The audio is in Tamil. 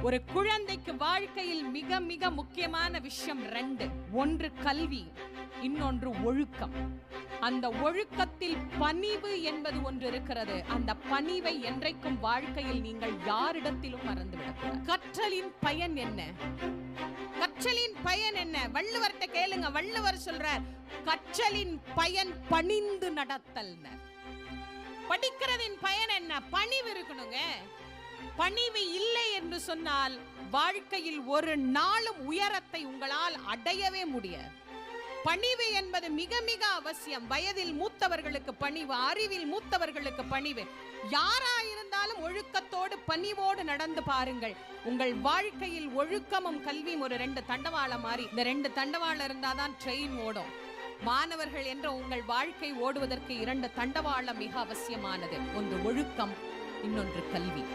ஒரு குழந்தைக்கு வாழ்க்கையில் மிக மிக முக்கியமான விஷயம் ரெண்டு. ஒன்று கல்வி, இன்னொன்று ஒழுக்கம். அந்த ஒழுக்கத்தில் பணிவு என்பது ஒன்று இருக்கிறது. அந்த பணிவை என்றைக்கும் வாழ்க்கையில் நீங்கள் யாரிடத்திலும் மறந்துவிடக்கூடாது. கற்றலின் பயன் என்ன? கற்றலின் பயன் என்ன? வள்ளுவர்கிட்ட கேளுங்க. வள்ளுவர் சொல்றார், கற்றலின் பயன் பணிந்து நடத்தல். படிக்கிறதின் பயன் என்ன? பணிவு இருக்கணுங்க. பணிவு இல்லை என்று சொன்னால் வாழ்க்கையில் ஒரு நாளும் உயரத்தை உங்களால் அடையவே முடியாது. பணிவு என்பது மிக மிக அவசியம். வயதில் மூத்தவர்களுக்கு பணிவு, அறிவில் மூத்தவர்களுக்கு பணிவு. யாராயிருந்தாலும் ஒழுக்கத்தோடு பணிவோடு நடந்து பாருங்கள். உங்கள் வாழ்க்கையில் ஒழுக்கமும் கல்வியும் ஒரு 2 தண்டவாளம் மாறி. இந்த 2 தண்டவாளம் இருந்தாதான் ட்ரெயின் ஓடும். மாணவர்கள் என்ற உங்கள் வாழ்க்கை ஓடுவதற்கு 2 தண்டவாளம் மிக அவசியமானது. ஒன்று ஒழுக்கம், இன்னொன்று கல்வி.